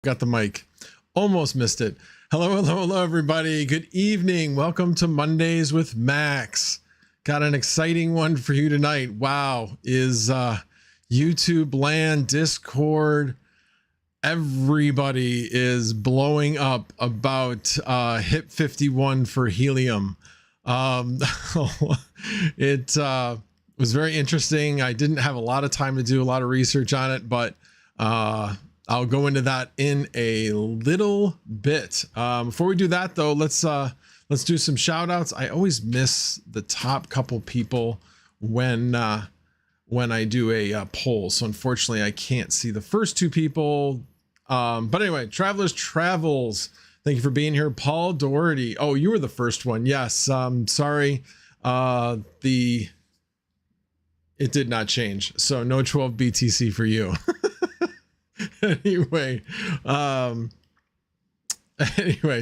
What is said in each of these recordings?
Got the mic. Almost missed it. Hello, everybody. Good evening. Welcome to Mondays with Max. Got an exciting one for you tonight. Wow. Is YouTube land, Discord, everybody is blowing up about HIP 51 for Helium. It was very interesting. I didn't have a lot of time to do a lot of research on it, but I'll go into that in a little bit. Before we do that though, let's do some shout outs. I always miss the top couple people when I do a poll. So unfortunately I can't see the first two people. But anyway, Travelers Travels, thank you for being here. Paul Doherty. Oh, you were the first one. Yes. Sorry. It did not change. So no 12 BTC for you. Anyway,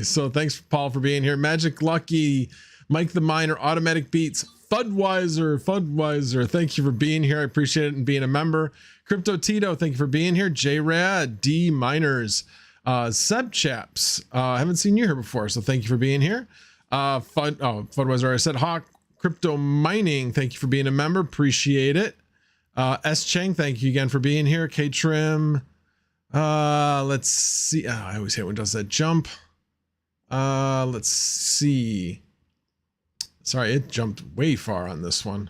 so thanks Paul for being here. Magic Lucky, Mike the Miner, Automatic Beats, Fudweiser, thank you for being here. I appreciate it and being a member. Crypto Tito, thank you for being here. J-Rad, D Miners, Seb Chaps, I haven't seen you here before, so thank you for being here. Fudweiser, I said. Hawk Crypto Mining, thank you for being a member, appreciate it. S Cheng, thank you again for being here. K Trim, let's see. I always hate when it does that jump. Let's see. Sorry, it jumped way far on this one.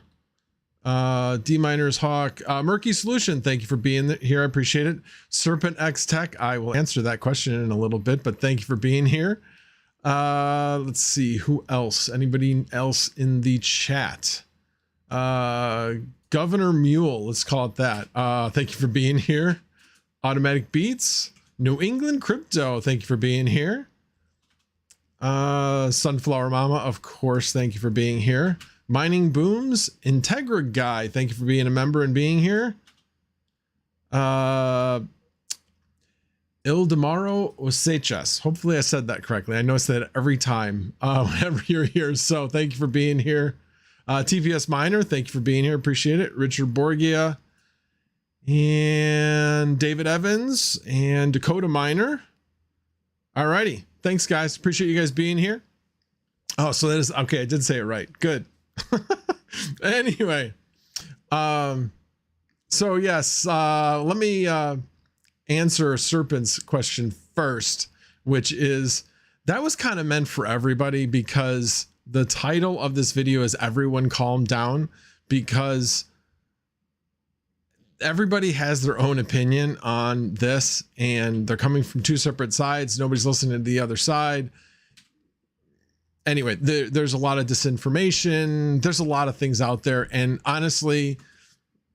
D Miners, Hawk, Murky Solution, thank you for being here. I appreciate it. Serpent X Tech, I will answer that question in a little bit, but thank you for being here. Let's see who else. Anybody else in the chat? Governor Mule, let's call it that. Thank you for being here. Automatic Beats, New England Crypto, thank you for being here. Sunflower Mama, of course, thank you for being here. Mining Booms, Integra Guy, thank you for being a member and being here. Ildemaro Osechas. Hopefully I said that correctly. I notice that every time whenever you're here. So thank you for being here. TPS Miner, thank you for being here. Appreciate it. Richard Borgia and David Evans and Dakota Miner. Alrighty. Thanks, guys. Appreciate you guys being here. Oh, so that is okay. I did say it right. Good. Anyway, so yes, let me answer Serpent's question first, which is that was kind of meant for everybody, because the title of this video is Everyone Calm Down, because everybody has their own opinion on this and they're coming from two separate sides. Nobody's listening to the other side. Anyway, there's a lot of disinformation. There's a lot of things out there. And honestly,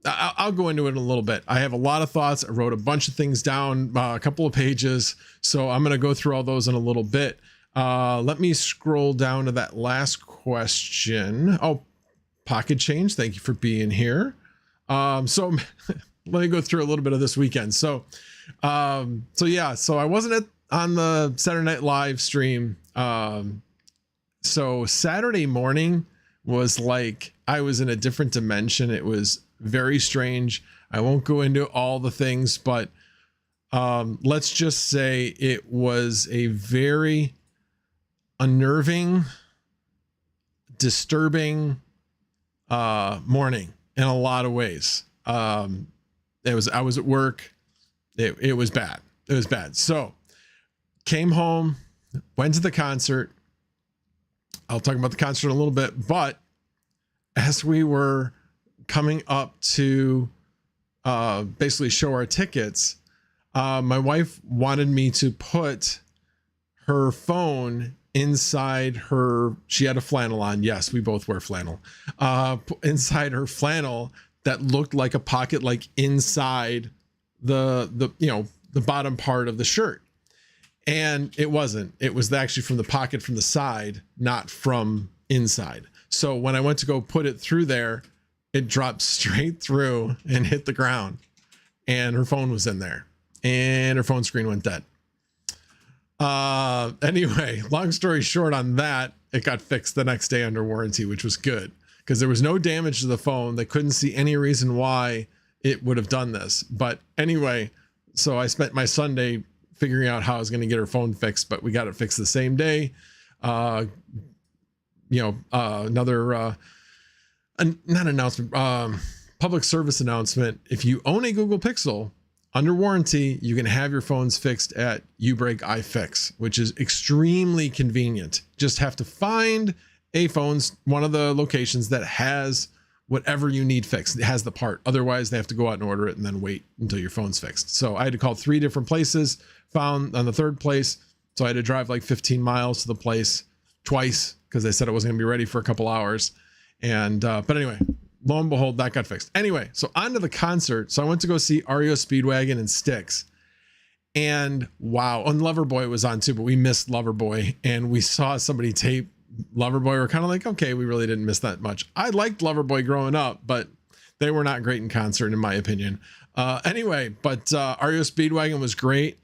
I'll go into it in a little bit. I have a lot of thoughts. I wrote a bunch of things down, a couple of pages. So I'm going to go through all those in a little bit. Let me scroll down to that last question. Oh, Pocket Change. Thank you for being here. So let me go through a little bit of this weekend. So yeah, so I wasn't on the Saturday Night Live stream. So Saturday morning was like, I was in a different dimension. It was very strange. I won't go into all the things, but, let's just say it was a very unnerving, disturbing, morning in a lot of ways. I was at work. It was bad. It was bad. So came home, went to the concert. I'll talk about the concert in a little bit, but as we were coming up to basically show our tickets, my wife wanted me to put her phone inside her, she had a flannel on. Yes, we both wear flannel. Inside her flannel that looked like a pocket, like inside the bottom part of the shirt. And it wasn't. It was actually from the pocket from the side, not from inside. So when I went to go put it through there, it dropped straight through and hit the ground. And her phone was in there. And her phone screen went dead. Anyway, long story short on that, it got fixed the next day under warranty, which was good because there was no damage to the phone. They couldn't see any reason why it would have done this. But anyway, so I spent my Sunday figuring out how I was going to get her phone fixed, but we got it fixed the same day. Another, not announcement, public service announcement. If you own a Google Pixel under warranty, you can have your phones fixed at Ubreak iFix, which is extremely convenient. Just have to find a phone's one of the locations that has whatever you need fixed. It has the part. Otherwise, they have to go out and order it and then wait until your phone's fixed. So I had to call 3 different places, found on the third place. So I had to drive like 15 miles to the place twice because they said it wasn't going to be ready for a couple hours. And, but anyway, lo and behold, that got fixed. Anyway, so on to the concert. So I went to go see REO Speedwagon and Styx. And wow, and Loverboy was on too, but we missed Loverboy. And we saw somebody tape Loverboy. We're kind of like, okay, we really didn't miss that much. I liked Loverboy growing up, but they were not great in concert, in my opinion. Anyway, but REO Speedwagon was great.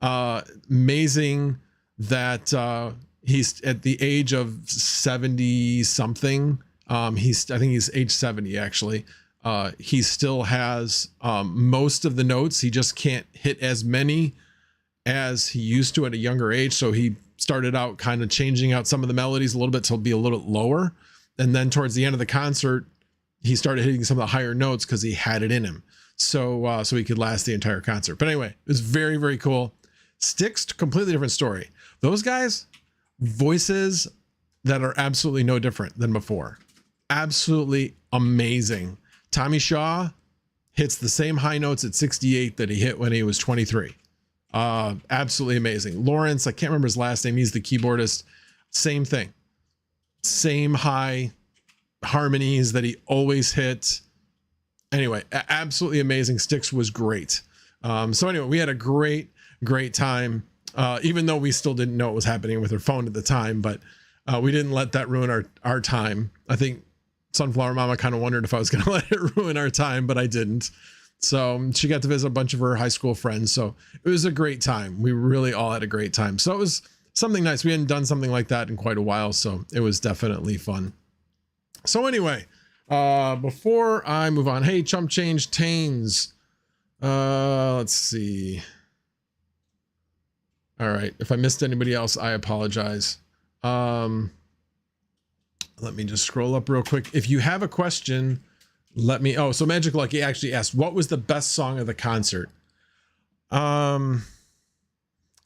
Amazing that he's at the age of 70 something. I think he's age 70 actually. He still has most of the notes. He just can't hit as many as he used to at a younger age. So he started out kind of changing out some of the melodies a little bit to be a little bit lower. And then towards the end of the concert, he started hitting some of the higher notes because he had it in him. So he could last the entire concert. But anyway, it was very, very cool. Styx, completely different story. Those guys, voices that are absolutely no different than before. Absolutely amazing. Tommy Shaw hits the same high notes at 68 that he hit when he was 23. Absolutely amazing. Lawrence, I can't remember his last name. He's the keyboardist. Same thing. Same high harmonies that he always hit. Anyway, absolutely amazing. Styx was great. So anyway, we had a great time. Even though we still didn't know what was happening with her phone at the time, but we didn't let that ruin our time. I think Sunflower Mama kind of wondered if I was going to let it ruin our time, but I didn't. So she got to visit a bunch of her high school friends. So it was a great time. We really all had a great time. So it was something nice. We hadn't done something like that in quite a while. So it was definitely fun. So anyway, before I move on, hey, Chump Change Tains. Let's see. All right. If I missed anybody else, I apologize. Let me just scroll up real quick. If you have a question, let me, oh, so Magic Lucky actually asked, what was the best song of the concert? I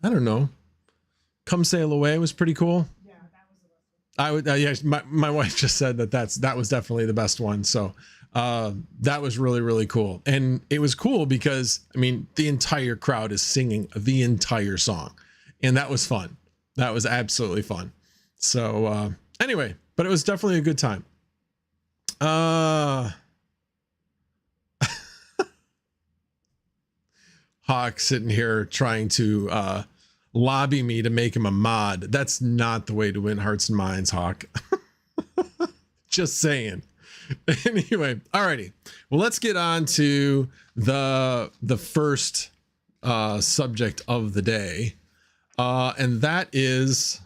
don't know. Come Sail Away was pretty cool. Yeah, that was the best one. I would, yeah, my wife just said that was definitely the best one. So, that was really, really cool. And it was cool because, I mean, the entire crowd is singing the entire song, and that was fun. That was absolutely fun. So, anyway, but it was definitely a good time. Hawk sitting here trying to, lobby me to make him a mod. That's not the way to win hearts and minds, Hawk. Just saying. Anyway, alrighty. Well, let's get on to the first subject of the day, and that is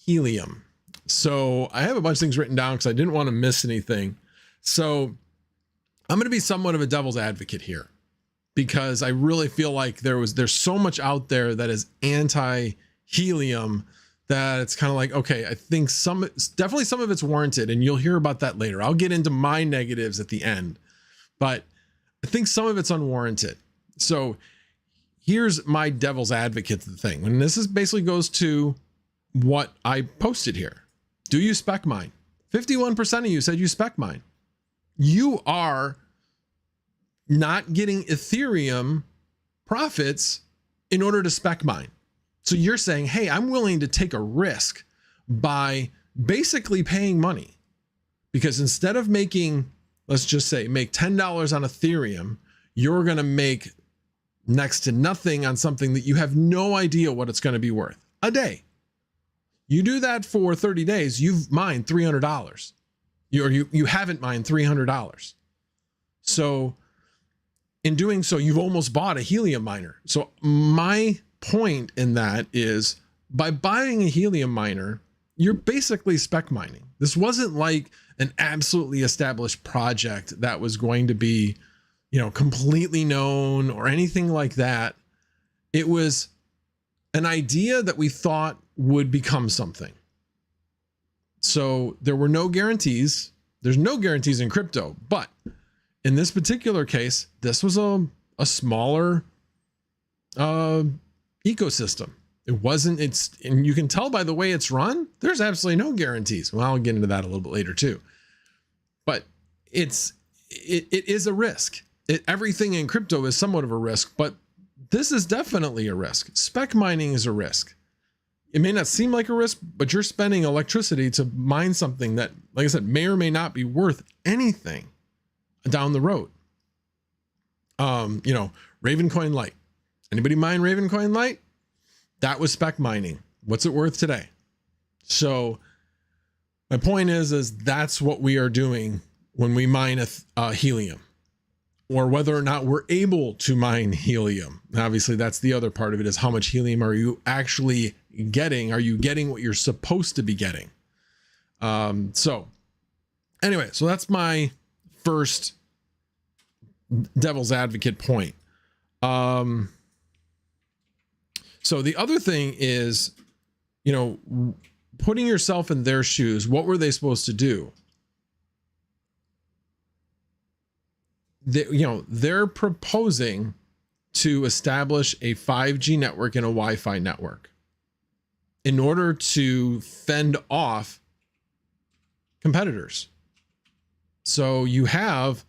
helium. So I have a bunch of things written down because I didn't want to miss anything. So I'm going to be somewhat of a devil's advocate here, because I really feel like there's so much out there that is anti-helium that it's kind of like, okay, I think definitely some of it's warranted, and you'll hear about that later. I'll get into my negatives at the end, but I think some of it's unwarranted. So here's my devil's advocate thing. And this is basically goes to what I posted here. Do you spec mine? 51% of you said you spec mine. You are not getting Ethereum profits in order to spec mine. So you're saying, hey, I'm willing to take a risk by basically paying money, because instead of making, let's just say, make $10 on Ethereum, you're going to make next to nothing on something that you have no idea what it's going to be worth a day. You do that for 30 days, you've mined $300. You haven't mined $300. So in doing so, you've almost bought a helium miner. So my point in that is, by buying a helium miner, you're basically spec mining. This wasn't like an absolutely established project that was going to be, completely known or anything like that. It was an idea that we thought would become something. So there were no guarantees. There's no guarantees in crypto, but in this particular case, this was a smaller ecosystem. And you can tell by the way it's run, there's absolutely no guarantees. Well, I'll get into that a little bit later too. But it is a risk. Everything in crypto is somewhat of a risk, but this is definitely a risk. Spec mining is a risk. It may not seem like a risk, but you're spending electricity to mine something that, like I said, may or may not be worth anything down the road. Ravencoin Lite. Anybody mine Ravencoin Lite? That was spec mining. What's it worth today? So my point is that's what we are doing when we mine a helium, or whether or not we're able to mine helium. And obviously that's the other part of it, is how much helium are you actually getting? Are you getting what you're supposed to be getting? So that's my first devil's advocate point. So the other thing is, putting yourself in their shoes, what were they supposed to do? They're proposing to establish a 5G network and a Wi-Fi network in order to fend off competitors. So you have,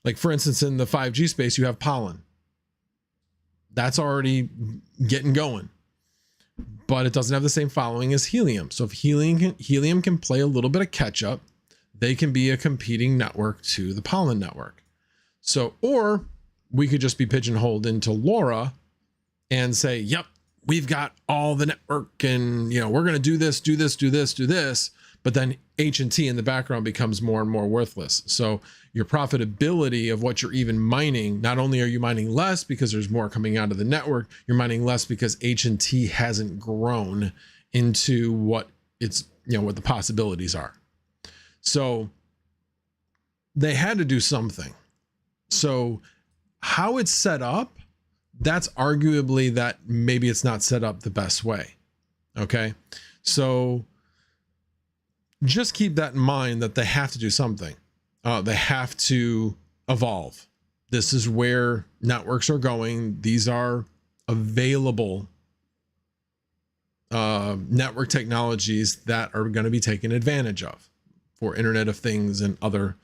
like, for instance, in the 5G space, you have pollen. That's already getting going, but it doesn't have the same following as helium. So if helium can play a little bit of catch up, they can be a competing network to the pollen network. So, or we could just be pigeonholed into LoRa and say, yep, we've got all the network, and we're going to do this, but then H&T in the background becomes more and more worthless. So your profitability of what you're even mining, not only are you mining less because there's more coming out of the network, you're mining less because H&T hasn't grown into what it's, you know, what the possibilities are. So they had to do something. So how it's set up, that's arguably that maybe it's not set up the best way. Okay. So just keep that in mind, that they have to do something. They have to evolve. This is where networks are going. These are available network technologies that are going to be taken advantage of for Internet of Things and other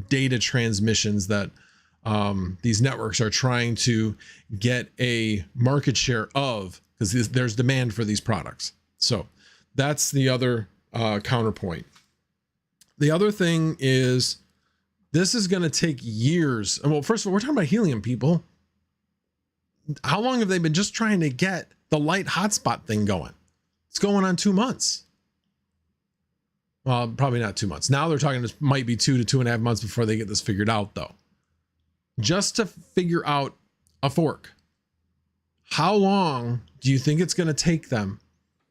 data transmissions that these networks are trying to get a market share of, because there's demand for these products. So that's the other counterpoint. The other thing is, this is going to take years. Well, first of all, we're talking about helium, people. How long have they been just trying to get the light hotspot thing going? It's going on 2 months. Well, probably not 2 months. Now they're talking this might be 2 to 2.5 months before they get this figured out, though. Just to figure out a fork. How long do you think it's going to take them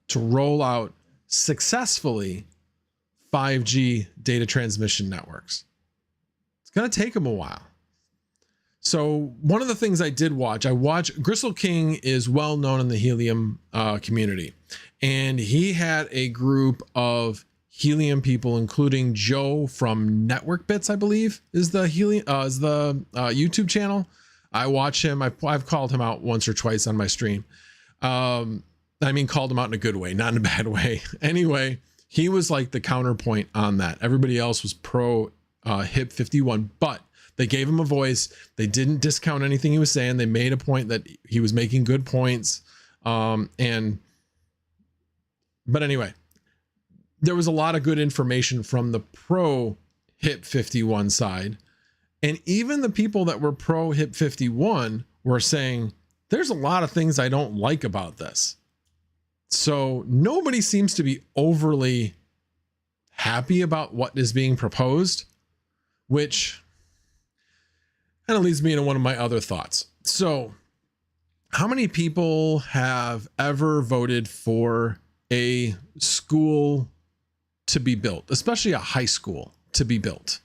to roll out successfully 5G data transmission networks? It's going to take them a while. So one of the things I did watch, Gristle King is well known in the Helium community, and he had a group of Helium people, including Joe from Network Bits, I believe is the Helium YouTube channel. I watch him. I've called him out once or twice on my stream. I mean, called him out in a good way, not in a bad way. Anyway, he was like the counterpoint on that. Everybody else was pro HIP 51, but they gave him a voice. They didn't discount anything he was saying. They made a point that he was making good points. But anyway, there was a lot of good information from the pro HIP 51 side. And even the people that were pro HIP 51 were saying, there's a lot of things I don't like about this. So nobody seems to be overly happy about what is being proposed, which kind of leads me into one of my other thoughts. So how many people have ever voted for a school to be built, especially a high school to be built,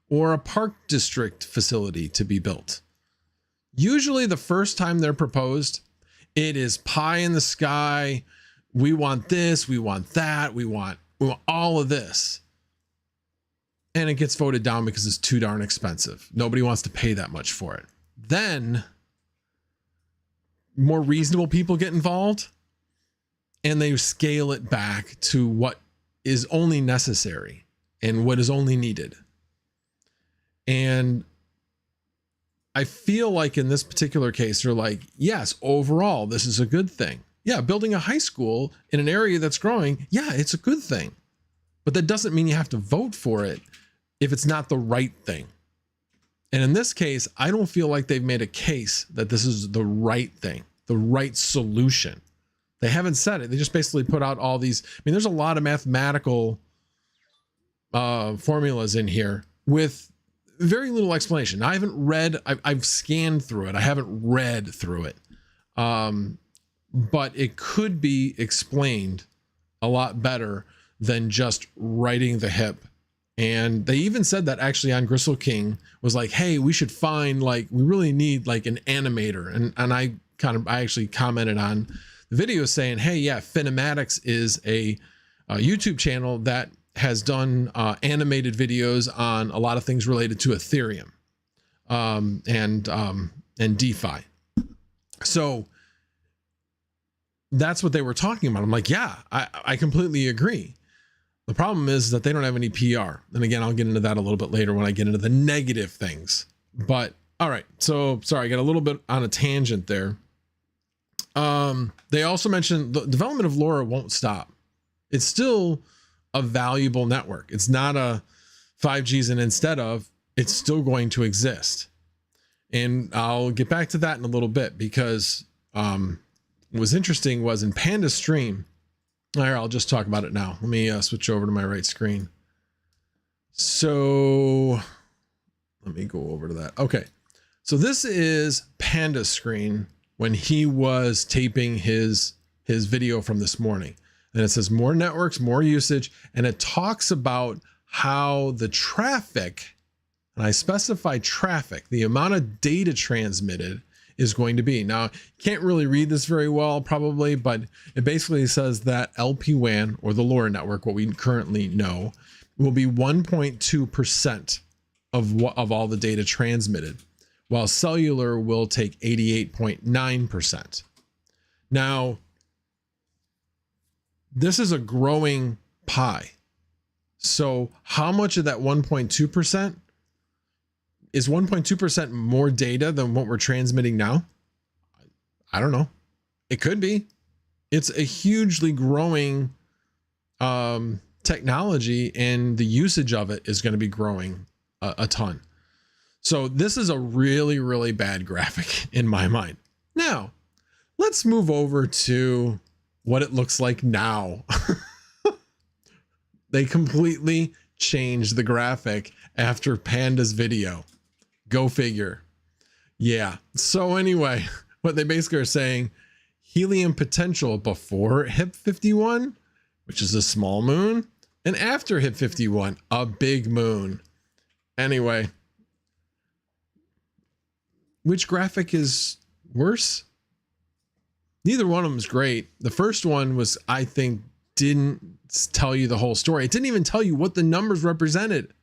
or a park district facility to be built? Usually the first time they're proposed, it is pie in the sky. We want this, we want that, we want all of this. And it gets voted down because it's too darn expensive. Nobody wants to pay that much for it. Then more reasonable people get involved and they scale it back to what is only necessary and what is only needed. And I feel like in this particular case, they're like, yes, overall, this is a good thing. Yeah, building a high school in an area that's growing, yeah, it's a good thing. But that doesn't mean you have to vote for it if it's not the right thing. And in this case, I don't feel like they've made a case that this is the right thing, the right solution. They haven't said it. They just basically put out all these. I mean, there's a lot of mathematical formulas in here with very little explanation. I haven't read, I've scanned through it. I haven't read through it. But it could be explained a lot better than just writing the HIP. And they even said that actually on Gristle King was like, hey, we should find, like, we really need like an animator. And I actually commented on the video saying, hey, yeah, Finematics is a YouTube channel that has done animated videos on a lot of things related to Ethereum and DeFi. So that's what they were talking about. I'm like, yeah, I completely agree. The problem is that they don't have any PR. And again, I'll get into that a little bit later when I get into the negative things. But all right, so sorry, I got a little bit on a tangent there. They also mentioned the development of LoRa won't stop. It's still a valuable network. It's not a 5G's and instead of, it's still going to exist. And I'll get back to that in a little bit because what was interesting was in Panda's stream, All right, I'll just talk about it now. Let me switch over to my right screen. So let me go over to that. Okay. So this is Panda's screen when he was taping his video from this morning. And it says more networks, more usage. And it talks about how the traffic, and I specify traffic, the amount of data transmitted is going to be. Now, you can't really read this very well probably, but it basically says that LPWAN, or the LoRa network, what we currently know, will be 1.2% of all the data transmitted, while cellular will take 88.9%. Now, this is a growing pie. So how much of that 1.2% is 1.2% more data than what we're transmitting now? I don't know. It could be. It's a hugely growing technology, and the usage of it is going to be growing a ton. So this is a really, really bad graphic in my mind. Now, let's move over to what it looks like now. They completely changed the graphic after Panda's video. Go figure. Yeah. So anyway, what they basically are saying, helium potential before HIP 51, which is a small moon, and after HIP 51, a big moon. Anyway, which graphic is worse? Neither one of them is great. The first one was, I think, didn't tell you the whole story. It didn't even tell you what the numbers represented.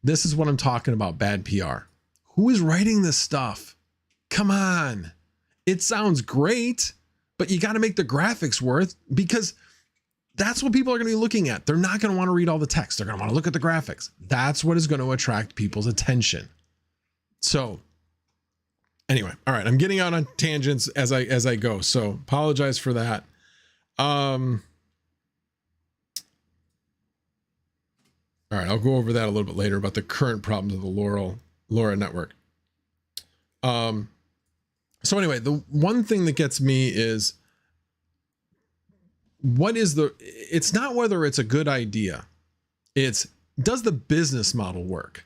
This is what I'm talking about, bad PR. Who is writing this stuff? Come on. It sounds great, but you got to make the graphics worth, because that's what people are going to be looking at. They're not going to want to read all the text. They're going to want to look at the graphics. That's what is going to attract people's attention. So anyway, all right, I'm getting out on tangents as I go, so apologize for that. All right, I'll go over that a little bit later about the current problems of the LoRa network. So anyway, the one thing that gets me is, it's not whether it's a good idea. It's, does the business model work?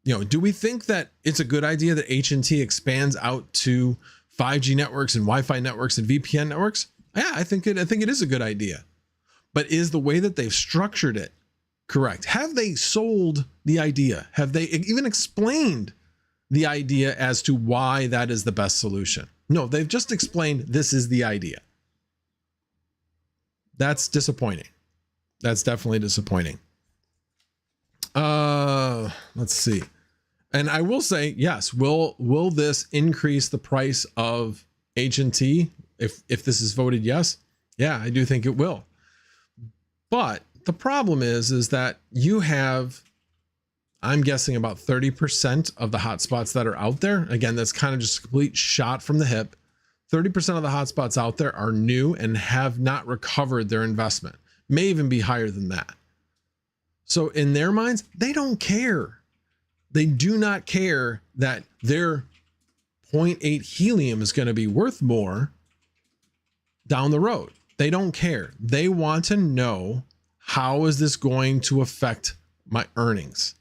You know, do we think that it's a good idea that HNT expands out to 5G networks and Wi-Fi networks and VPN networks? Yeah, I think it is a good idea. But is the way that they've structured it correct? Have they sold the idea? Have they even explained the idea as to why that is the best solution? No, they've just explained this is the idea. That's disappointing. That's definitely disappointing. Let's see. And I will say, yes, will this increase the price of HNT if this is voted yes? Yeah, I do think it will. But the problem is that you have, I'm guessing, about 30% of the hotspots that are out there. Again, that's kind of just a complete shot from the hip. 30% of the hotspots out there are new and have not recovered their investment. May even be higher than that. So in their minds, they don't care. They do not care that their 0.8 helium is going to be worth more down the road. They don't care. They want to know, how is this going to affect my earnings?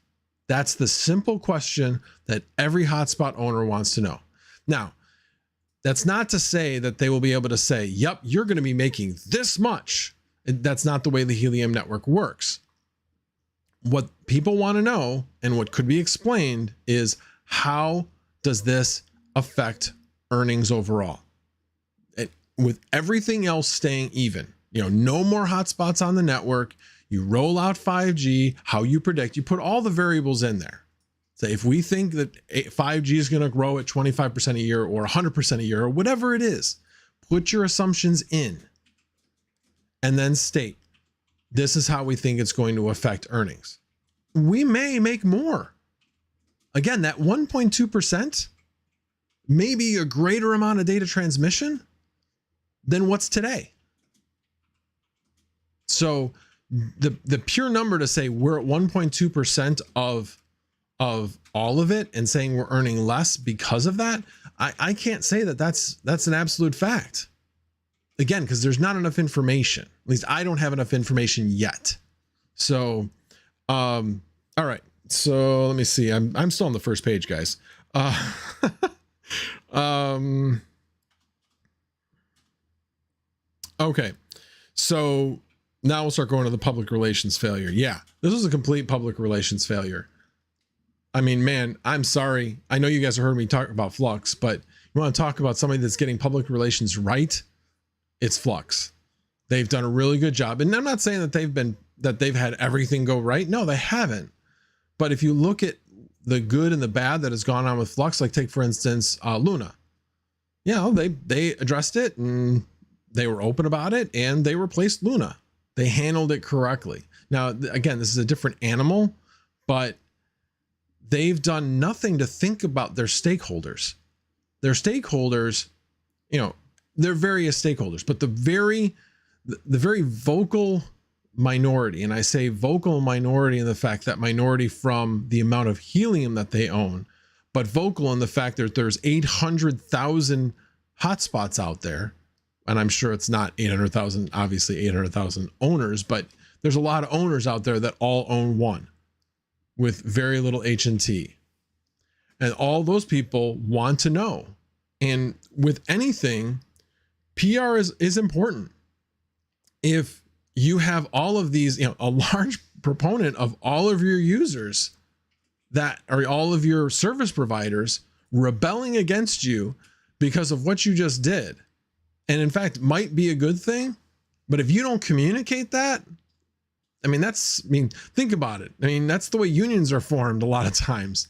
That's the simple question that every hotspot owner wants to know. Now, that's not to say that they will be able to say, yep, you're going to be making this much. That's not the way the Helium network works. What people want to know, and what could be explained, is how does this affect earnings overall? And with everything else staying even, you know, no more hotspots on the network, you roll out 5G, how you predict, you put all the variables in there. So if we think that 5G is going to grow at 25% a year or 100% a year or whatever it is, put your assumptions in and then state, this is how we think it's going to affect earnings. We may make more. Again, that 1.2% may be a greater amount of data transmission than what's today. So the pure number to say we're at 1.2% of all of it and saying we're earning less because of that, I can't say that that's an absolute fact. again, because there's not enough information. At least I don't have enough information yet. So, all right. So let me see. I'm still on the first page, guys. Okay. So now we'll start going to the public relations failure. Yeah, this was a complete public relations failure. I mean, man, I'm sorry. I know you guys have heard me talk about Flux, but you want to talk about somebody that's getting public relations right? It's Flux. They've done a really good job. And I'm not saying that they've had everything go right. No, they haven't. But if you look at the good and the bad that has gone on with Flux, like take, for instance, Luna. Yeah, they addressed it and they were open about it and they replaced Luna. They handled it correctly. Now, again, this is a different animal, but they've done nothing to think about their stakeholders. Their stakeholders, you know, they're various stakeholders, but the very vocal minority, and I say vocal minority in the fact that minority from the amount of helium that they own, but vocal in the fact that there's 800,000 hotspots out there. And I'm sure it's not 800,000, obviously 800,000 owners, but there's a lot of owners out there that all own one with very little H&T. And all those people want to know. And with anything, PR is important. If you have all of these, you know, a large proponent of all of your users that are all of your service providers rebelling against you because of what you just did. And in fact, might be a good thing. But if you don't communicate that, I mean, think about it. I mean, that's the way unions are formed a lot of times.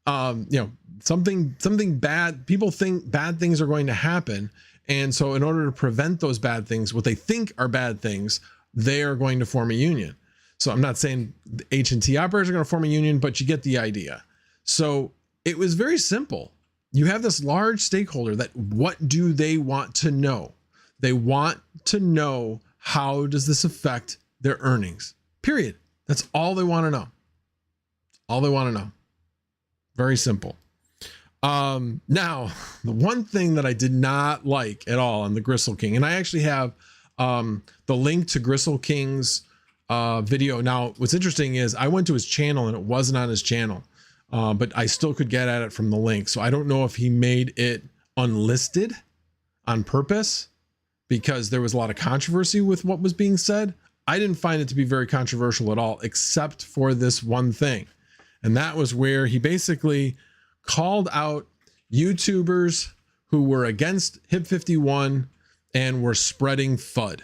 You know, something bad, people think bad things are going to happen. And so in order to prevent those bad things, what they think are bad things, they are going to form a union. So I'm not saying the H&T operators are going to form a union, but you get the idea. So it was very simple. You have this large stakeholder that what do they want to know? They want to know, how does this affect their earnings? Period. That's all they want to know. All they want to know. Very simple. Now, the one thing that I did not like at all on the Gristle King, and I actually have the link to Gristle King's video. Now, what's interesting is I went to his channel and it wasn't on his channel, but I still could get at it from the link. So I don't know if he made it unlisted on purpose because there was a lot of controversy with what was being said. I didn't find it to be very controversial at all, except for this one thing. And that was where he basically called out YouTubers who were against HIP 51 and were spreading FUD,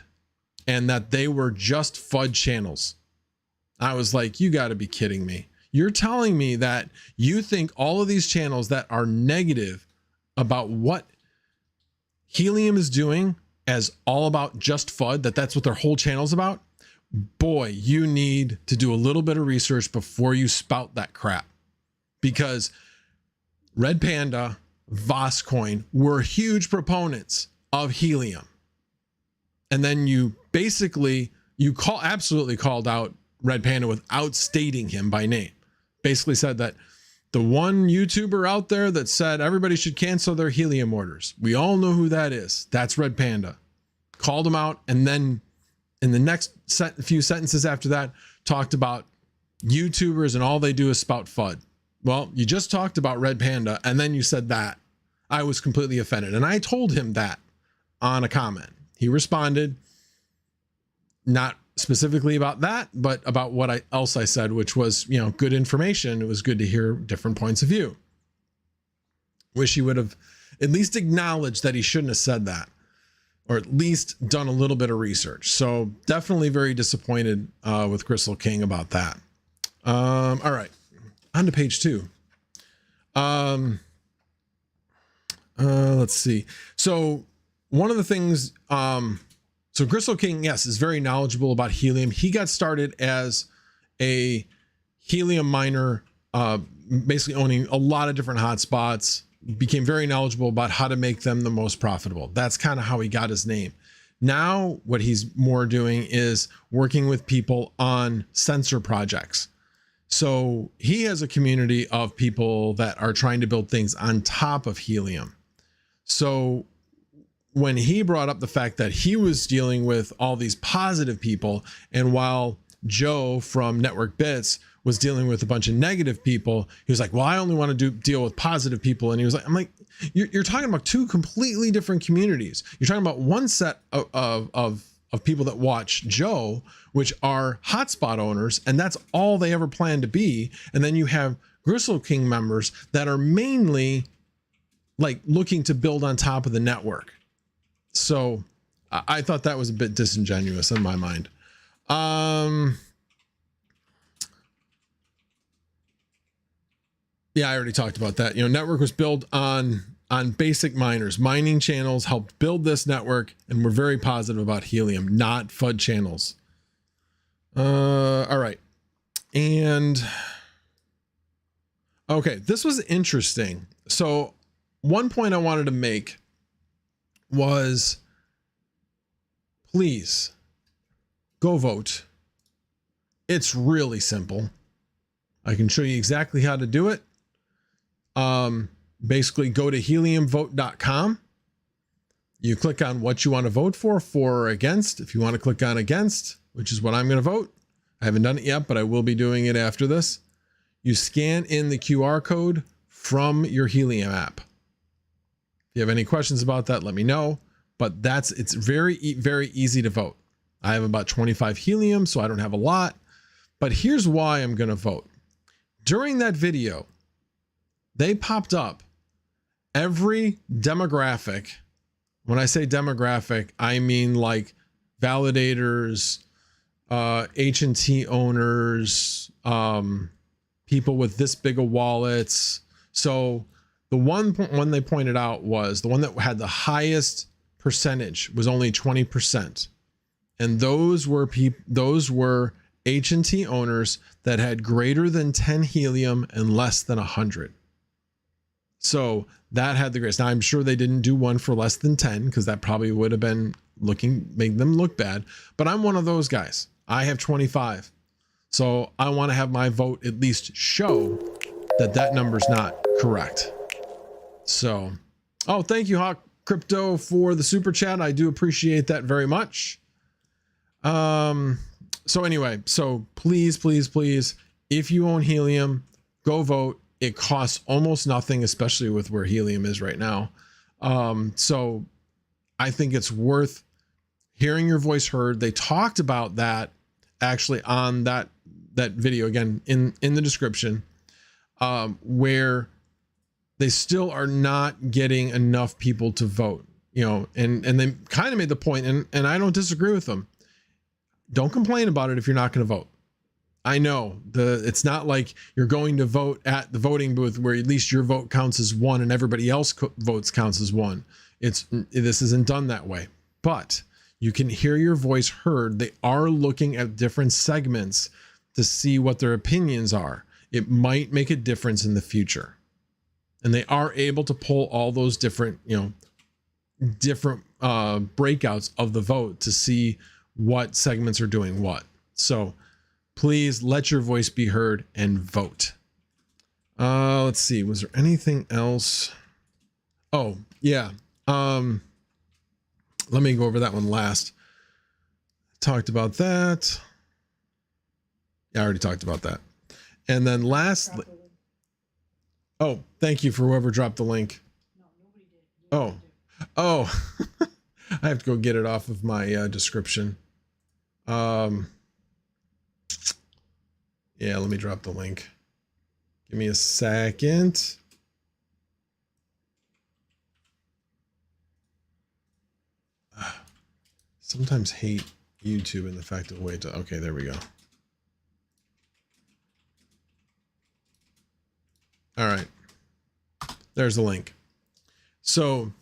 and that they were just FUD channels. I was like, you got to be kidding me. You're telling me that you think all of these channels that are negative about what Helium is doing as all about just FUD, that's what their whole channel's about? Boy, you need to do a little bit of research before you spout that crap. Because Red Panda, Voscoin were huge proponents of Helium. And then you basically, absolutely called out Red Panda without stating him by name. Basically said that the one YouTuber out there that said everybody should cancel their Helium orders, we all know who that is. That's Red Panda. Called him out, and then in the next few sentences after that, talked about YouTubers and all they do is spout FUD. Well, you just talked about Red Panda, and then you said that. I was completely offended. And I told him that on a comment. He responded, not specifically about that, but about what else I said, which was, you know, good information. It was good to hear different points of view. Wish he would have at least acknowledged that he shouldn't have said that, or at least done a little bit of research. So definitely very disappointed with Gristle King about that. All right, on to page 2. Let's see. So one of the things, so Gristle King, yes, is very knowledgeable about Helium. He got started as a Helium miner, basically owning a lot of different hotspots, became very knowledgeable about how to make them the most profitable. That's kind of how he got his name. Now, what he's more doing is working with people on sensor projects. So he has a community of people that are trying to build things on top of Helium. So when he brought up the fact that he was dealing with all these positive people, and while Joe from Network Bits was dealing with a bunch of negative people, he was like, well, I only want to deal with positive people. And he was like, I'm like, you're talking about two completely different communities. You're talking about one set of people that watch Joe, which are hotspot owners, and that's all they ever plan to be. And then you have Gristle King members that are mainly like looking to build on top of the network. So I thought that was a bit disingenuous in my mind. Yeah, I already talked about that. You know, network was built on basic miners. Mining channels helped build this network, and we're very positive about Helium, not FUD channels. All right. And okay, this was interesting. So one point I wanted to make was, please go vote. It's really simple. I can show you exactly how to do it. Basically go to heliumvote.com. You click on what you want to vote for or against. If you want to click on against, which is what I'm going to vote. I haven't done it yet, but I will be doing it after this. You scan in the QR code from your Helium app. If you have any questions about that, let me know. But it's very easy to vote. I have about 25 Helium, so I don't have a lot. But here's why I'm going to vote. During that video, they popped up every demographic. When I say demographic, I mean like validators, H&T owners, people with this big of wallets. So the one they pointed out was the one that had the highest percentage was only 20%. And those were H&T owners that had greater than 10 Helium and less than 100. So that had the greatest. Now I'm sure they didn't do one for less than 10 because that probably would have been make them look bad. But I'm one of those guys. I have 25. So I want to have my vote at least show that number's not correct. So, oh, thank you, Hawk Crypto, for the super chat. I do appreciate that very much. So anyway, so please, if you own Helium, go vote. It costs almost nothing, especially with where Helium is right now. So I think it's worth hearing your voice heard. They talked about that actually on that video, again, in the description, where they still are not getting enough people to vote, you know, and they kind of made the point, and I don't disagree with them. Don't complain about it if you're not going to vote. I know it's not like you're going to vote at the voting booth where at least your vote counts as one and everybody else votes counts as one. This isn't done that way, but you can hear your voice heard. They are looking at different segments to see what their opinions are. It might make a difference in the future. And they are able to pull all those different, breakouts of the vote to see what segments are doing what. So please let your voice be heard and vote. Let's see. Was there anything else? Oh, yeah. Let me go over that one last. Talked about that. Yeah, I already talked about that. And then lastly, oh, thank you for whoever dropped the link. No, nobody did. Oh, I have to go get it off of my description. Yeah, let me drop the link. Give me a second. Sometimes hate YouTube and the fact of wait to, okay, there we go. All right. There's the link. So,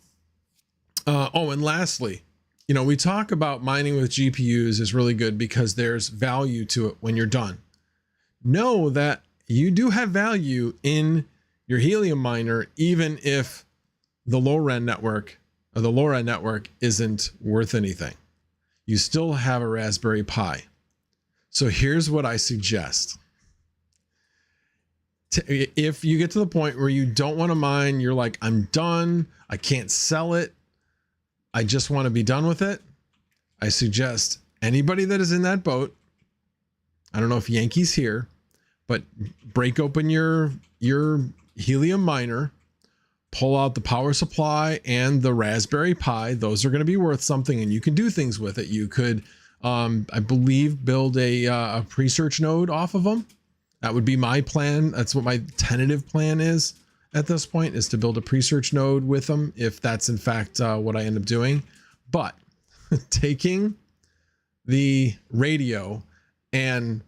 oh, and lastly, we talk about mining with GPUs is really good because there's value to it when you're done. Know that you do have value in your Helium miner, even if the low-end network or the lower-end network isn't worth anything. You still have a Raspberry Pi. So here's what I suggest. If you get to the point where you don't want to mine, you're like, I'm done, I can't sell it, I just want to be done with it. I suggest anybody that is in that boat, I don't know if Yankee's here, but break open your Helium miner, pull out the power supply and the Raspberry Pi. Those are going to be worth something, and you can do things with it. You could, I believe, build a pre-search node off of them. That would be my plan. That's what my tentative plan is at this point, is to build a pre-search node with them, if that's in fact what I end up doing. But taking the radio and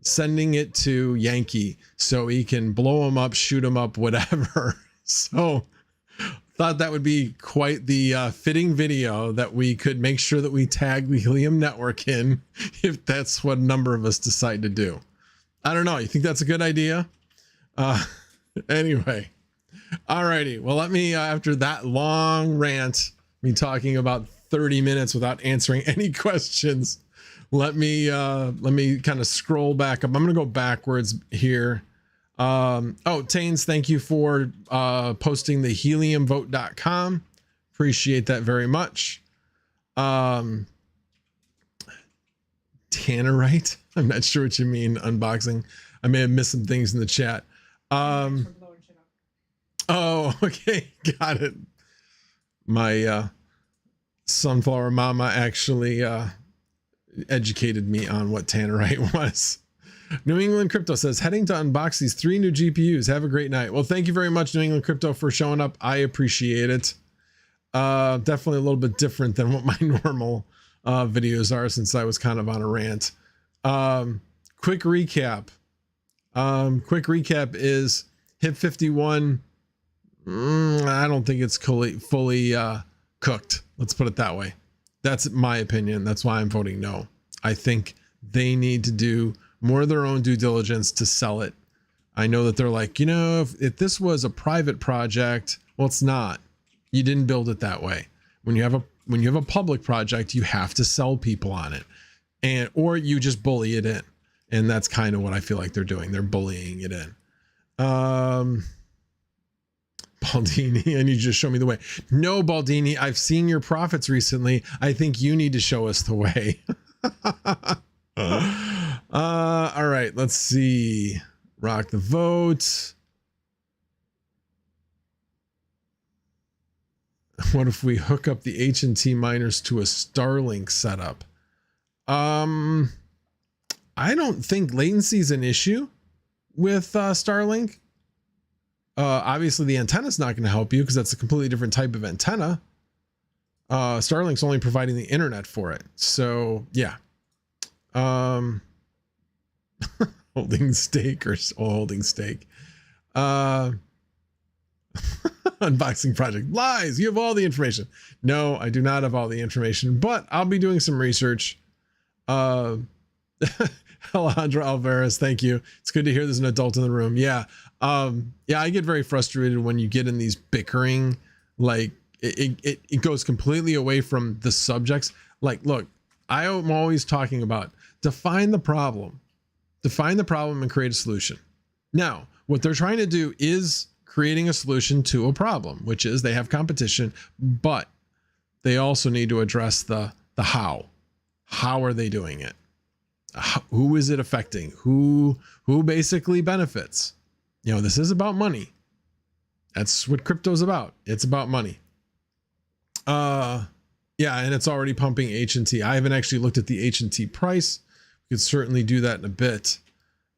sending it to Yankee so he can blow them up, shoot them up, whatever. So thought that would be quite the fitting video that we could make sure that we tag the Helium network in, if that's what a number of us decide to do. I don't know. You think that's a good idea? Anyway. Alrighty. Well, let me, after that long rant, me talking about 30 minutes without answering any questions, let me kind of scroll back up. I'm going to go backwards here. Oh, Taines, thank you for posting the heliumvote.com. Appreciate that very much. Tannerite. I'm not sure what you mean, unboxing. I may have missed some things in the chat. Oh, okay. Got it. My sunflower mama actually educated me on what Tannerite was. New England Crypto says, heading to unbox these 3 new GPUs. Have a great night. Well, thank you very much, New England Crypto, for showing up. I appreciate it. Definitely a little bit different than what my normal videos are, since I was kind of on a rant. Quick recap. Quick recap is HIP 51. I don't think it's fully cooked. Let's put it that way. That's my opinion. That's why I'm voting no. I think they need to do more of their own due diligence to sell it. I know that they're like, you know, if this was a private project, well, it's not. You didn't build it that way. When you have a public project, you have to sell people on it, or you just bully it in. And that's kind of what I feel like they're doing. They're bullying it in. Baldini, and you just show me the way. No, Baldini, I've seen your profits recently. I think you need to show us the way. All right, let's see. Rock the vote. What if we hook up the H&T miners to a Starlink setup? I don't think latency is an issue with Starlink. Obviously the antenna is not going to help you because that's a completely different type of antenna. Starlink's only providing the internet for it. So yeah. Holding stake or holding stake. Unboxing project lies. You have all the information. No, I do not have all the information, but I'll be doing some research. Alejandro Alvarez, thank you. It's good to hear there's an adult in the room. Yeah. Yeah, I get very frustrated when you get in these bickering, like it goes completely away from the subjects. Like, look, I am always talking about define the problem and create a solution. Now, what they're trying to do is creating a solution to a problem, which is they have competition, but they also need to address the how. How are they doing it? Who is it affecting? Who basically benefits? You know, this is about money. That's what crypto's about. It's about money. Yeah, and it's already pumping H&T. I haven't actually looked at the H&T price. We could certainly do that in a bit.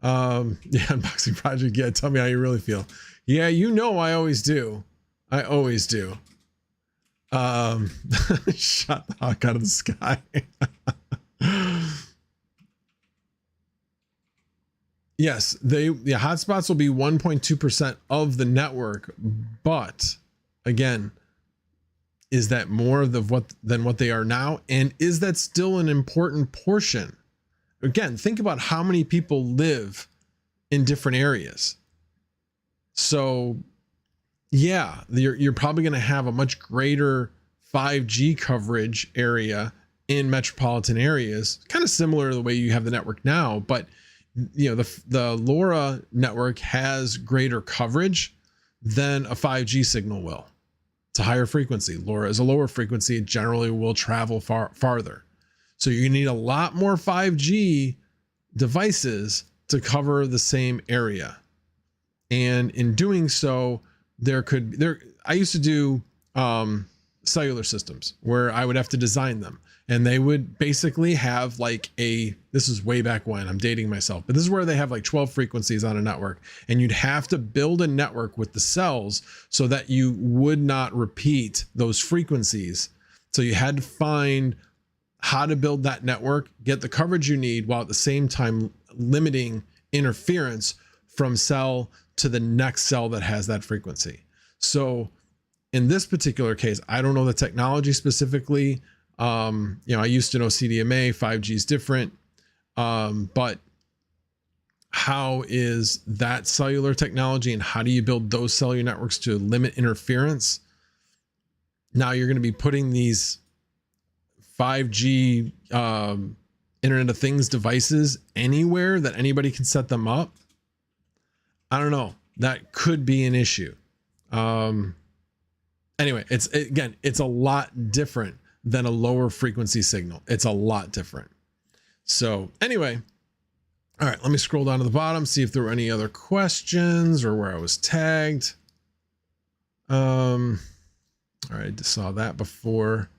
Yeah, unboxing project. Yeah, tell me how you really feel. Yeah, you know I always do. I always do. Shot the hawk out of the sky. Yes, the hotspots will be 1.2% of the network, but again, is that more of than what they are now? And is that still an important portion? Again, think about how many people live in different areas. So yeah, you're probably going to have a much greater 5G coverage area in metropolitan areas, kind of similar to the way you have the network now, but you know, the LoRa network has greater coverage than a 5G signal will. It's a higher frequency. LoRa is a lower frequency. It generally will travel farther. So you need a lot more 5G devices to cover the same area. And in doing so, I used to do cellular systems where I would have to design them, and they would basically have like this is way back when, I'm dating myself, but this is where they have like 12 frequencies on a network, and you'd have to build a network with the cells so that you would not repeat those frequencies. So you had to find how to build that network, get the coverage you need, while at the same time limiting interference from cell to the next cell that has that frequency. So in this particular case, I don't know the technology specifically. I used to know CDMA, 5G is different. But how is that cellular technology, and how do you build those cellular networks to limit interference? Now you're going to be putting these 5G Internet of Things devices anywhere that anybody can set them up. I don't know. That could be an issue. Anyway, it's a lot different than a lower frequency signal. It's a lot different. So anyway, all right, let me scroll down to the bottom, see if there were any other questions or where I was tagged. All right, I just saw that before.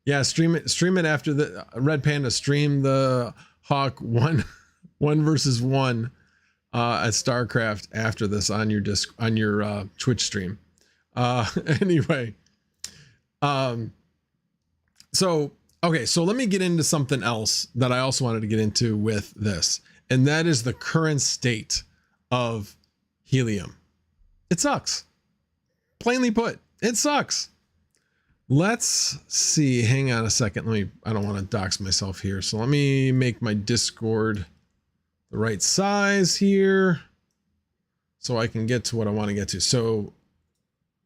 Yeah, stream it after the Red Panda. Stream the Hawk one versus one at StarCraft after this on your Twitch stream. Anyway, so let me get into something else that I also wanted to get into with this, and that is the current state of Helium. It sucks. Plainly put, it sucks. Let's see. Hang on a second. I don't want to dox myself here. So let me make my Discord the right size here so I can get to what I want to get to. So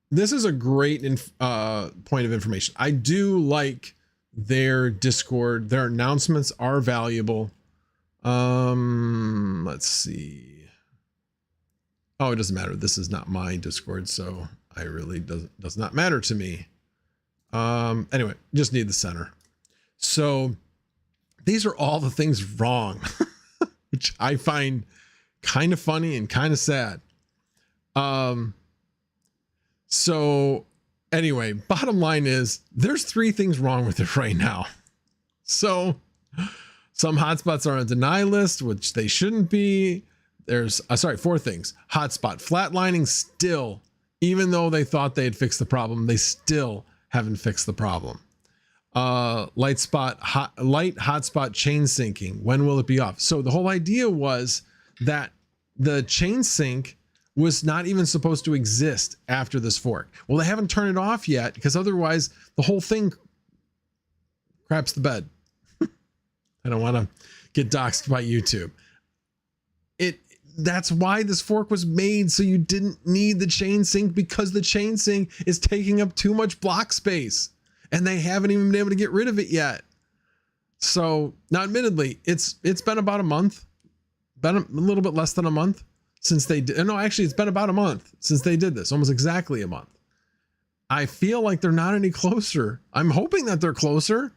this is a great point of information. I do like their Discord. Their announcements are valuable. Let's see. Oh, it doesn't matter. This is not my Discord, so I really does not matter to me. Anyway, just need the center. So these are all the things wrong, which I find kind of funny and kind of sad. So anyway, bottom line is there's 3 things wrong with it right now. So some hotspots are on a deny list, which they shouldn't be. There's 4 things. Hotspot flatlining still, even though they thought they had fixed the problem, they still haven't fixed the problem. Light hotspot chain syncing. When will it be off? So the whole idea was that the chain sync was not even supposed to exist after this fork. Well, they haven't turned it off yet, because otherwise the whole thing craps the bed. I don't want to get doxxed by YouTube. That's why this fork was made, so you didn't need the chain sync, because the chain sync is taking up too much block space, and they haven't even been able to get rid of it yet. So now, admittedly, it's been about a month, been a little bit less than a month since they did. No, actually, it's been about a month since they did this, almost exactly a month. I feel like they're not any closer. I'm hoping that they're closer,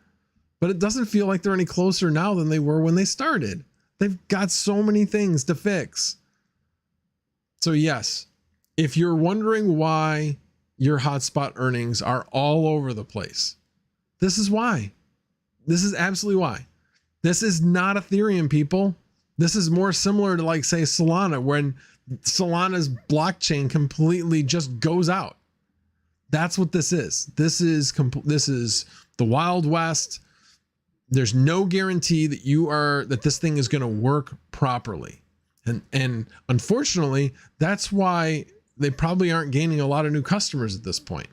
but it doesn't feel like they're any closer now than they were when they started. They've got so many things to fix. So yes, if you're wondering why your hotspot earnings are all over the place, this is why. This is absolutely why. This is not Ethereum, people. This is more similar to, like, say, Solana, when Solana's blockchain completely just goes out. That's what this is. This is the Wild West. There's no guarantee that this thing is going to work properly. And unfortunately, that's why they probably aren't gaining a lot of new customers at this point.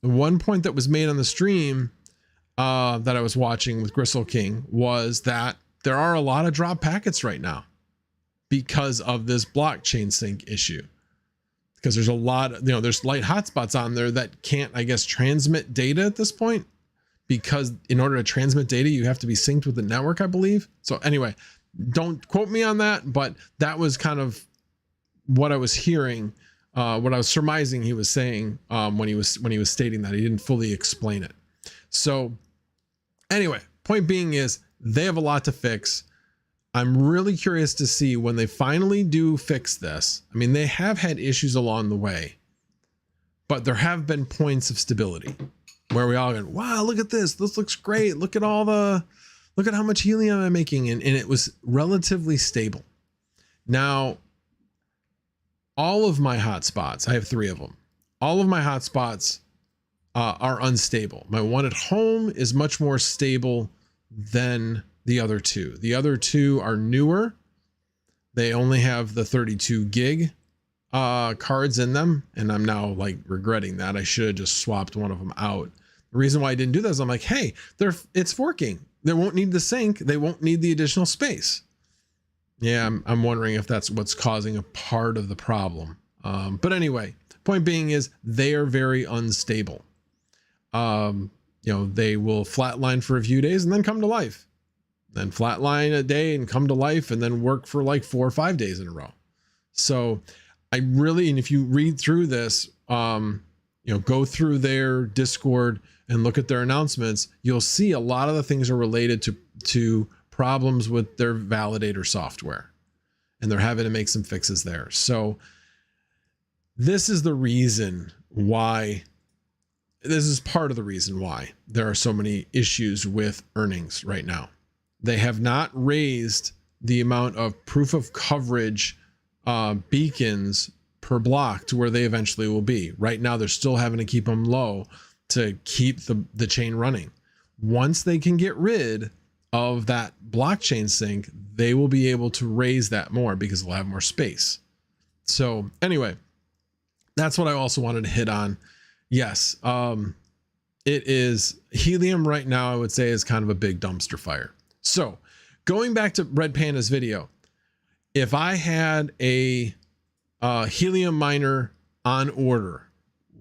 The one point that was made on the stream that I was watching with Gristle King was that there are a lot of drop packets right now because of this blockchain sync issue. Because there's a lot of, there's light hotspots on there that can't, I guess, transmit data at this point. because in order to transmit data, you have to be synced with the network, I believe. So anyway, don't quote me on that, but that was kind of what I was hearing, what I was surmising he was saying when he was stating that. He didn't fully explain it. So anyway, point being is they have a lot to fix. I'm really curious to see when they finally do fix this. I mean, they have had issues along the way, but there have been points of stability where we all go, wow, look at this. This looks great. Look at how much helium I'm making. And it was relatively stable. Now, all of my hotspots, I have 3 of them. All of my hotspots are unstable. My one at home is much more stable than the other 2. The other 2 are newer. They only have the 32 gig cards in them. And I'm now like regretting that. I should have just swapped one of them out. The reason why I didn't do that is I'm like, hey, it's forking. They won't need the sync. They won't need the additional space. Yeah, I'm wondering if that's what's causing a part of the problem. But anyway, point being is they are very unstable. You know, they will flatline for a few days and then come to life. Then flatline a day and come to life and then work for like 4 or 5 days in a row. So I really, and if you read through this, you know, go through their Discord and look at their announcements, you'll see a lot of the things are related to problems with their validator software, and they're having to make some fixes there. So this is the reason why, this is part of the reason why there are so many issues with earnings right now. They have not raised the amount of proof of coverage beacons per block to where they eventually will be. Right now, they're still having to keep them low to keep the chain running. Once they can get rid of that blockchain sync, they will be able to raise that more because they'll have more space. So anyway, that's what I also wanted to hit on. Yes, it is Helium right now, I would say, is kind of a big dumpster fire. So going back to Red Panda's video, if I had a Helium miner on order,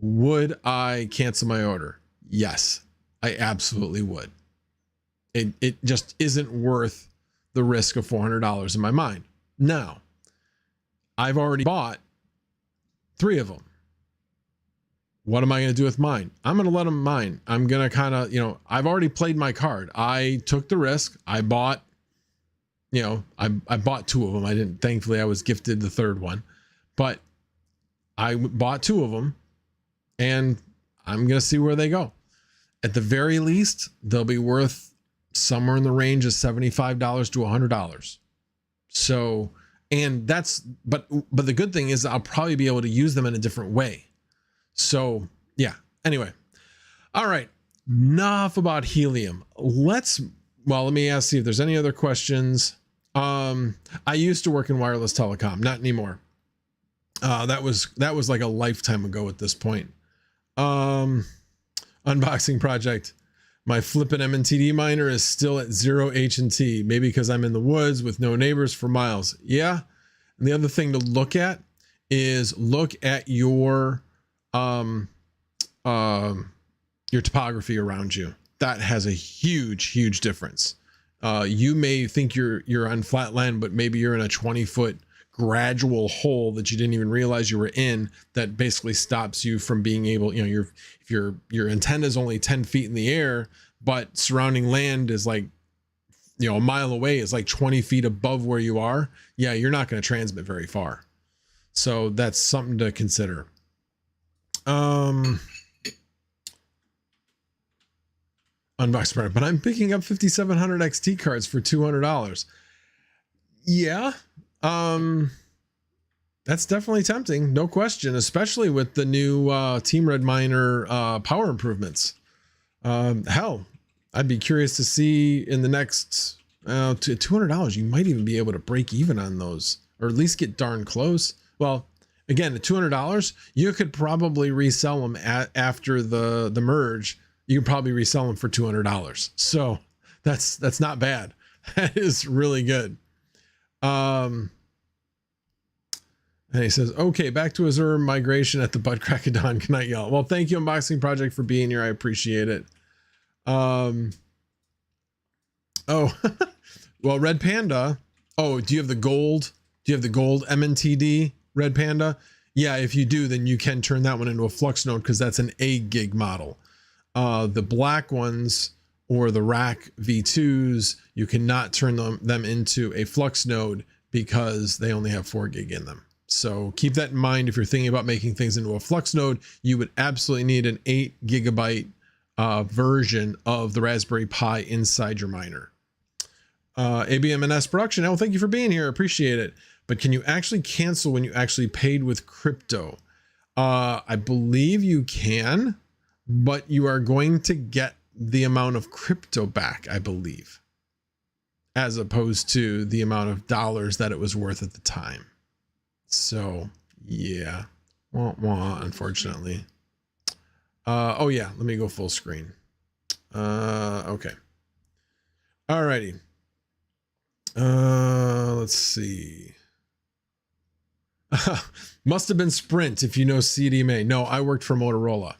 would I cancel my order? Yes, I absolutely would. It just isn't worth the risk of $400 in my mind. Now, I've already bought 3 of them. What am I going to do with mine? I'm going to let them mine. I'm going to kind of, you know, I've already played my card. I took the risk. I bought, you know, I bought 2 of them. I didn't, thankfully I was gifted the 3rd one, but I bought 2 of them and I'm going to see where they go. At the very least, they'll be worth somewhere in the range of $75 to $100. So, and that's, but the good thing is I'll probably be able to use them in a different way. So yeah, anyway. All right. Enough about Helium. Let me ask, see if there's any other questions. I used to work in wireless telecom, not anymore. That was like a lifetime ago at this point. Unboxing project. My flippin' MNTD miner is still at 0 H&T, maybe because I'm in the woods with no neighbors for miles. Yeah. And the other thing to look at is look at your topography around you. That has a huge difference. You may think you're on flat land, but maybe you're in a 20-foot gradual hole that you didn't even realize you were in, that basically stops you from being able, you know, if your antenna is only 10 feet in the air, but surrounding land is like, you know, a mile away, is like 20 feet above where you are. Yeah, you're not going to transmit very far. So that's something to consider. Unboxed product, but I'm picking up 5700 XT cards for $200. Yeah. That's definitely tempting, no question, especially with the new Team Red Miner power improvements. Hell, I'd be curious to see in the next to $200, you might even be able to break even on those, or at least get darn close. Well, again, at $200, you could probably resell them after the merge. You can probably resell them for $200. So that's not bad. That is really good. And he says, okay, back to Azure migration at the butt crack of dawn. Good night, y'all. Well, thank you, Unboxing Project, for being here. I appreciate it. Oh, well, Red Panda. Oh, do you have the gold? Do you have the gold MNTD Red Panda? Yeah, if you do, then you can turn that one into a flux node because that's an 8 gig model. The black ones or the rack V2s, you cannot turn them into a flux node because they only have 4 gig in them. So keep that in mind. If you're thinking about making things into a flux node, you would absolutely need an 8 gigabyte version of the Raspberry Pi inside your miner. ABMNS production. Oh, thank you for being here. Appreciate it. But can you actually cancel when you actually paid with crypto? I believe you can, but you are going to get the amount of crypto back, I believe, as opposed to the amount of dollars that it was worth at the time. So yeah, unfortunately. Oh yeah, let me go full screen. Okay. Alrighty. Let's see. Must have been Sprint if you know CDMA. No, I worked for Motorola.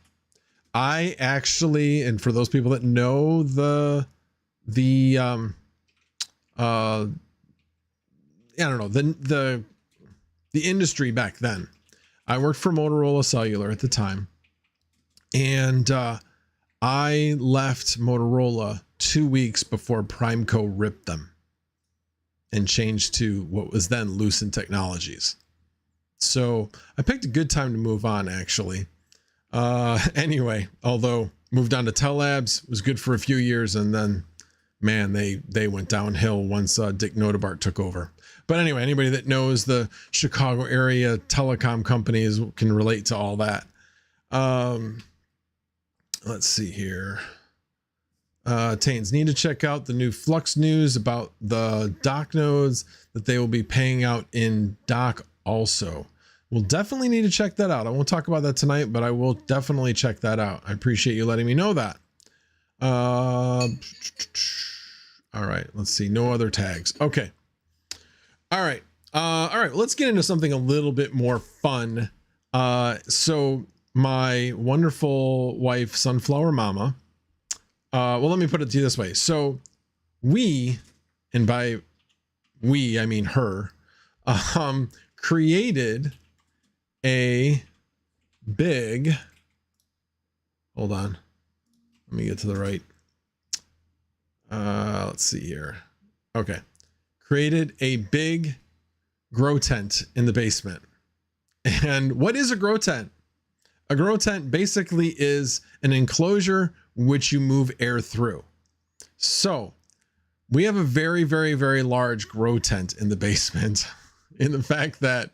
I actually, and for those people that know I don't know, the industry back then, I worked for Motorola Cellular at the time, and I left Motorola 2 weeks before Primeco ripped them and changed to what was then Lucent Technologies. So I picked a good time to move on, actually. Anyway, although moved on to Tellabs, was good for a few years, and then, man, they went downhill once Dick Nodebart took over. But anyway, anybody that knows the Chicago area telecom companies can relate to all that. Let's see here. Tains, need to check out the new Flux news about the dock nodes that they will be paying out in dock also. We'll definitely need to check that out. I won't talk about that tonight, but I will definitely check that out. I appreciate you letting me know that. All right, let's see. No other tags. Okay. All right. All right. Let's get into something a little bit more fun. So my wonderful wife, Sunflower Mama, well, let me put it to you this way. So we, and by we, I mean her, created a big, hold on, let me get to the right. Let's see here. Okay. Created a big grow tent in the basement. And what is a grow tent? A grow tent basically is an enclosure which you move air through. So we have a very, very, very large grow tent in the basement, in the fact that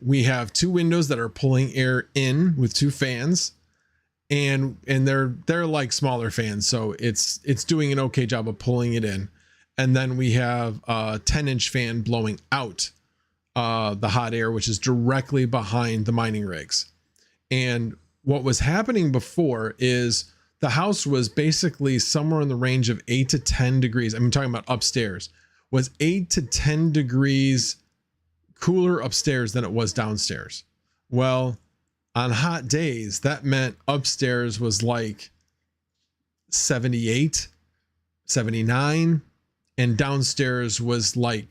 we have 2 windows that are pulling air in with 2 fans, and they're like smaller fans, so it's doing an okay job of pulling it in. And then we have a 10-inch fan blowing out the hot air, which is directly behind the mining rigs. And what was happening before is the house was basically somewhere in the range of 8 to 10 degrees. I'm talking about upstairs, was 8 to 10 degrees cooler upstairs than it was downstairs. Well, on hot days, that meant upstairs was like 78, 79, and downstairs was like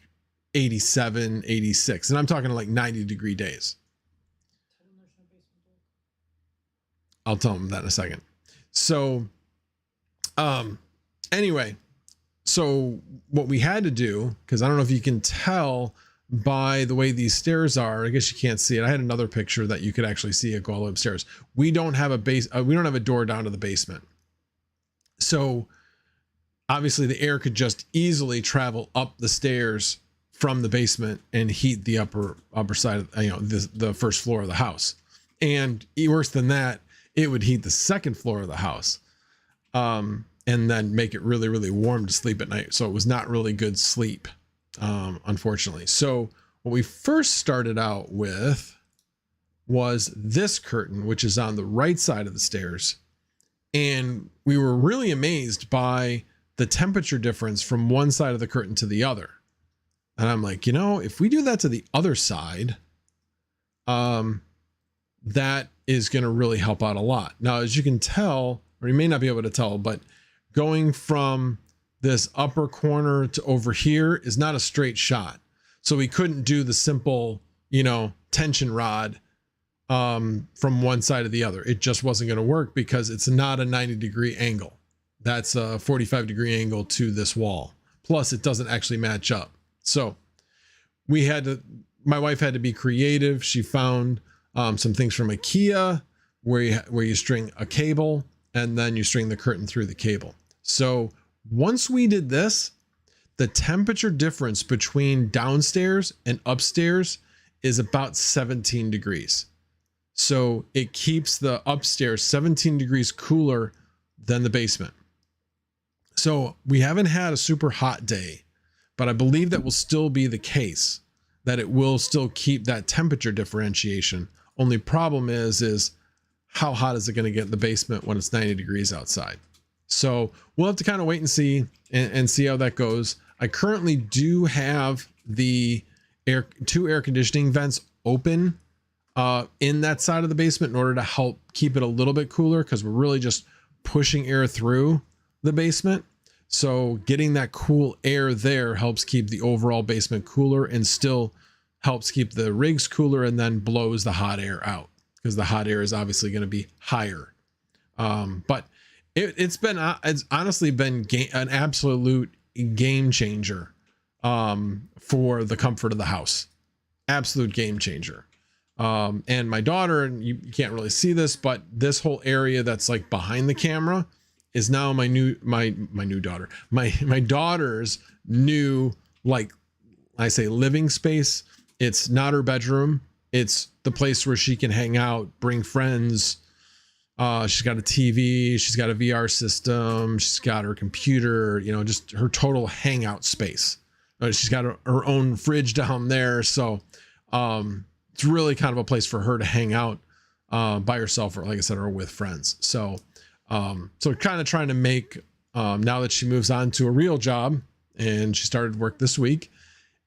87, 86. And I'm talking like 90-degree days. I'll tell them that in a second. So, anyway, so what we had to do, because I don't know if you can tell by the way these stairs are, I guess you can't see it. I had another picture that you could actually see it go all the way upstairs. We don't have a we don't have a door down to the basement. So obviously the air could just easily travel up the stairs from the basement and heat the upper side of, the first floor of the house. And worse than that, it would heat the second floor of the house, and then make it really, really warm to sleep at night. So it was not really good sleep, unfortunately. So what we first started out with was this curtain, which is on the right side of the stairs. And we were really amazed by the temperature difference from one side of the curtain to the other. And I'm like, if we do that to the other side, that is going to really help out a lot. Now, as you can tell, or you may not be able to tell, but going from this upper corner to over here is not a straight shot. So we couldn't do the simple, you know, tension rod from one side to the other. It just wasn't going to work because it's not a 90-degree angle. That's a 45-degree angle to this wall. Plus it doesn't actually match up. So we had to, my wife had to be creative. She found some things from IKEA where you string a cable and then you string the curtain through the cable. So once we did this, the temperature difference between downstairs and upstairs is about 17 degrees. So it keeps the upstairs 17 degrees cooler than the basement. So we haven't had a super hot day, but I believe that will still be the case, that it will still keep that temperature differentiation. Only problem is how hot is it going to get in the basement when it's 90 degrees outside? So we'll have to kind of wait and see and see how that goes. I currently do have the two air conditioning vents open in that side of the basement in order to help keep it a little bit cooler, because we're really just pushing air through the basement. So getting that cool air there helps keep the overall basement cooler and still helps keep the rigs cooler, and then blows the hot air out, because the hot air is obviously going to be higher. But it's honestly been an absolute game changer for the comfort of the house. Absolute game changer. And my daughter, and you can't really see this, but this whole area that's like behind the camera is now my daughter's new, like I say, living space. It's not her bedroom. It's the place where she can hang out, bring friends. She's got a TV, she's got a VR system, she's got her computer, you know, just her total hangout space. She's got her own fridge down there. So it's really kind of a place for her to hang out by herself, or like I said, or with friends. So kind of trying to make, now that she moves on to a real job and she started work this week,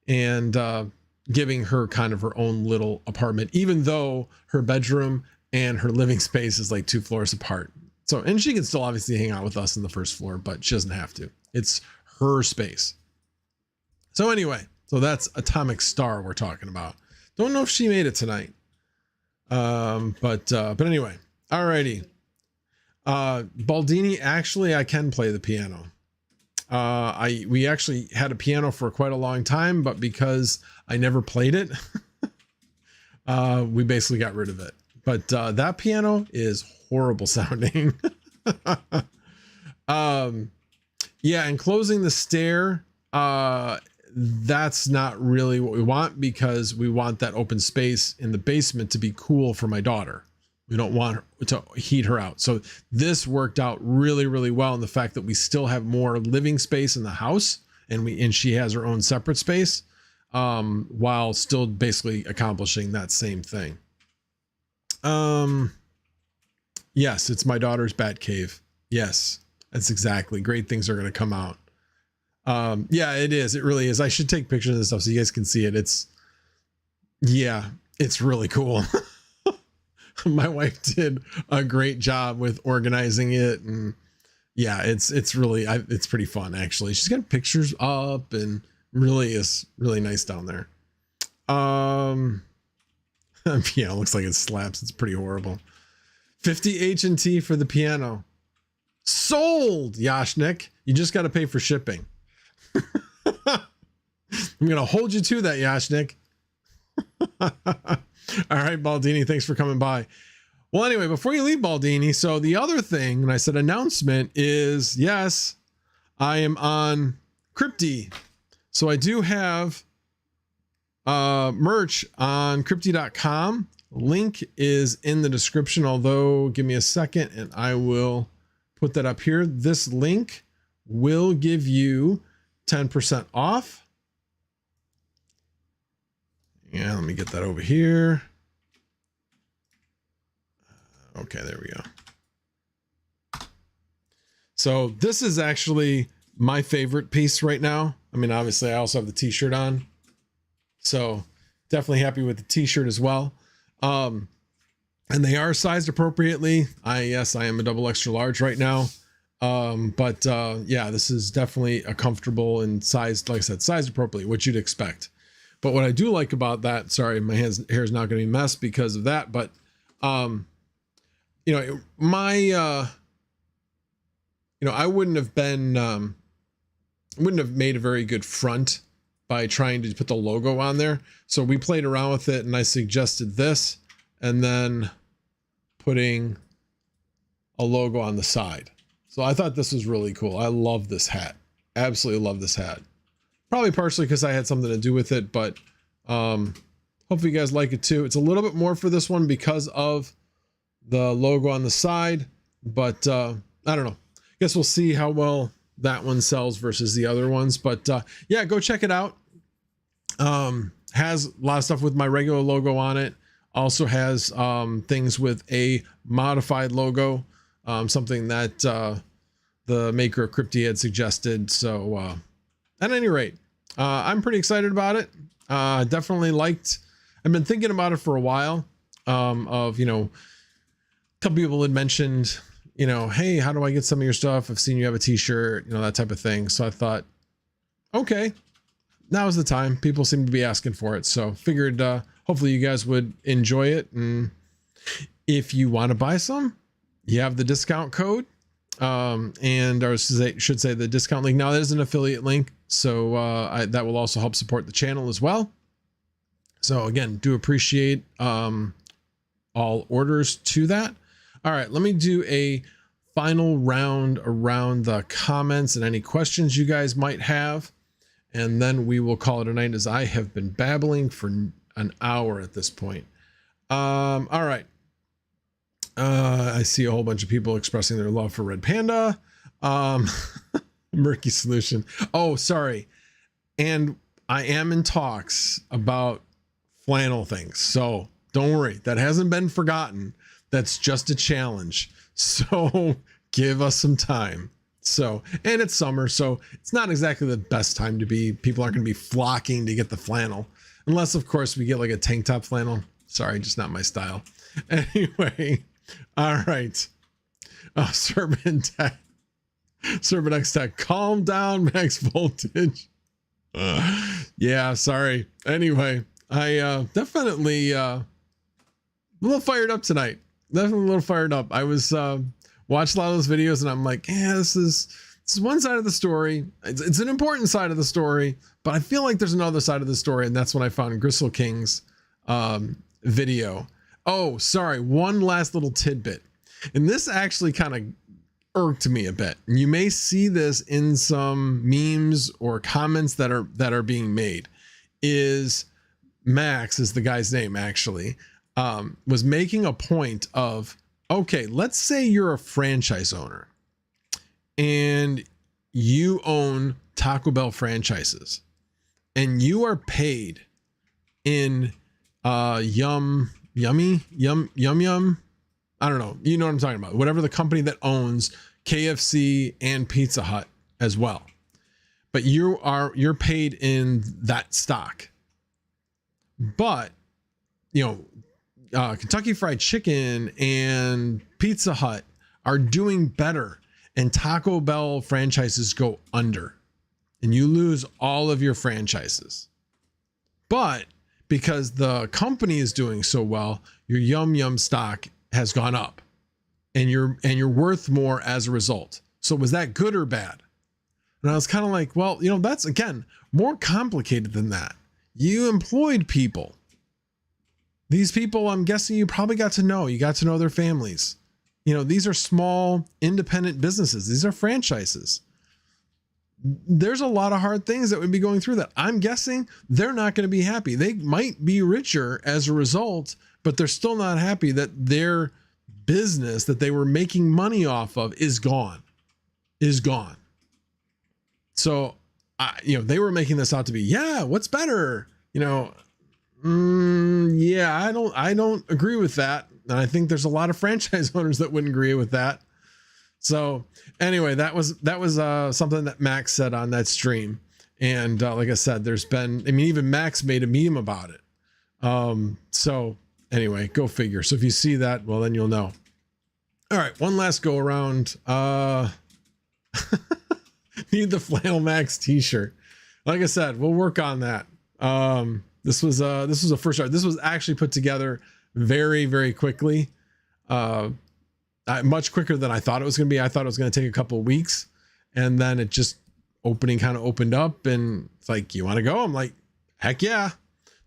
and giving her kind of her own little apartment, even though her bedroom and her living space is like 2 floors apart. So, and she can still obviously hang out with us in the first floor, but she doesn't have to. It's her space. So anyway, so that's Atomic Star we're talking about. Don't know if she made it tonight. But anyway, alrighty. Baldini, actually I can play the piano. We actually had a piano for quite a long time, but because I never played it, we basically got rid of it. But that piano is horrible sounding. Yeah, and closing the stair, that's not really what we want, because we want that open space in the basement to be cool for my daughter. We don't want her to heat her out. So this worked out really, really well in the fact that we still have more living space in the house, and she has her own separate space, while still basically accomplishing that same thing. Yes, it's my daughter's bat cave. Yes, that's exactly. Great things are going to come out. Yeah, it is. It really is. I should take pictures of this stuff so you guys can see it. It's really cool. My wife did a great job with organizing it, and yeah, it's really, it's pretty fun actually. She's got pictures up and really is really nice down there. Piano looks like it slaps. It's pretty horrible. 50 H&T for the piano. Sold, Yashnik. You just got to pay for shipping. I'm going to hold you to that, Yashnik. All right, Baldini, thanks for coming by. Well, anyway, before you leave, Baldini, so the other thing, and I said announcement, is yes, I am on Crypty. So I do have merch on crypty.com. Link is in the description, although give me a second and I will put that up here. This link will give you 10% off. Yeah, let me get that over here. Okay, there we go. So this is actually my favorite piece right now. I mean, obviously I also have the t-shirt on, so definitely happy with the t-shirt as well. and they are sized appropriately. Yes, I am a double extra large right now. But yeah, this is definitely a comfortable and sized, like I said, sized appropriately, what you'd expect. But what I do like about that, sorry, my hair is not going to be messed because of that. But, you know, I wouldn't have made a very good front by trying to put the logo on there. So we played around with it and I suggested this and then putting a logo on the side. So I thought this was really cool. I love this hat. Absolutely love this hat. Probably partially because I had something to do with it, but hopefully you guys like it too. It's a little bit more for this one because of the logo on the side, but I don't know. Guess we'll see how well that one sells versus the other ones. But yeah, go check it out. Has a lot of stuff with my regular logo on it. Also has things with a modified logo, something that the maker of Crypty had suggested. So at any rate, I'm pretty excited about it. Definitely liked, I've been thinking about it for a while, of, you know, a couple people had mentioned, you know, hey, how do I get some of your stuff? I've seen you have a t-shirt, you know, that type of thing. So I thought, okay, now's the time. People seem to be asking for it. So figured, hopefully you guys would enjoy it. And if you want to buy some, you have the discount code, or should say the discount link. Now that is an affiliate link. So, that will also help support the channel as well. So again, do appreciate, all orders to that. All right, let me do a final round around the comments and any questions you guys might have. And then we will call it a night, as I have been babbling for an hour at this point. All right. I see a whole bunch of people expressing their love for Red Panda. Murky Solution. Oh, sorry. And I am in talks about flannel things. So don't worry. That hasn't been forgotten. That's just a challenge. So give us some time. So, and it's summer, so it's not exactly the best time to be, people aren't going to be flocking to get the flannel. Unless, of course, we get like a tank top flannel. Sorry, just not my style. Anyway, all right. Serpent X Tech, calm down, max voltage. Yeah, sorry. Anyway, I definitely a little fired up tonight. Definitely a little fired up. I was watched a lot of those videos and I'm like, yeah, this is one side of the story. It's an important side of the story, but I feel like there's another side of the story, and that's when I found Gristle King's video. Oh, sorry, one last little tidbit. And this actually kind of irked me a bit. And you may see this in some memes or comments that are being made. Is Max is the guy's name actually, was making a point of, okay, let's say you're a franchise owner and you own Taco Bell franchises and you are paid in yum. I don't know. You know what I'm talking about. Whatever the company that owns KFC and Pizza Hut as well. But you're paid in that stock. But, you know, Kentucky Fried Chicken and Pizza Hut are doing better, and Taco Bell franchises go under, and you lose all of your franchises. But because the company is doing so well, your Yum stock has gone up, and you're worth more as a result. So was that good or bad? And I was kind of like, well, you know, that's again more complicated than that. You employed people. These people, I'm guessing you probably got to know. You got to know their families. You know, these are small independent businesses. These are franchises. There's a lot of hard things that would be going through that. I'm guessing they're not going to be happy. They might be richer as a result, but they're still not happy that their business that they were making money off of is gone. So, you know, they were making this out to be, yeah, what's better? You know, yeah, I don't agree with that. And I think there's a lot of franchise owners that wouldn't agree with that. So anyway, that was something that Max said on that stream. And like I said, there's been, I mean, even Max made a meme about it. So anyway, go figure. So if you see that, well, then you'll know. All right, one last go around. Need the Flannel Max t-shirt. Like I said, we'll work on that. This was a first start. This was actually put together very, very quickly. Much quicker than I thought it was going to be. I thought it was going to take a couple of weeks, and then it just kind of opened up, and it's like, you want to go? I'm like, heck yeah.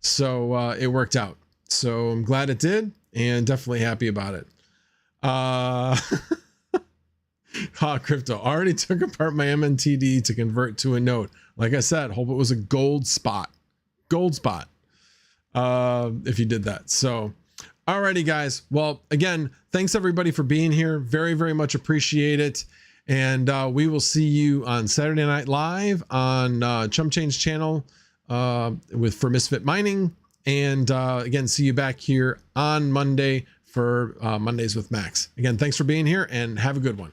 So it worked out. So I'm glad it did, and definitely happy about it. Crypto already took apart my MNTD to convert to a node. Like I said, hope it was a gold spot if you did that. So alrighty guys, well, again, thanks everybody for being here. Very, very much appreciate it. And we will see you on Saturday Night Live on Chump Change channel for Misfit Mining. And again, see you back here on Monday for Mondays with Max. Again, thanks for being here and have a good one.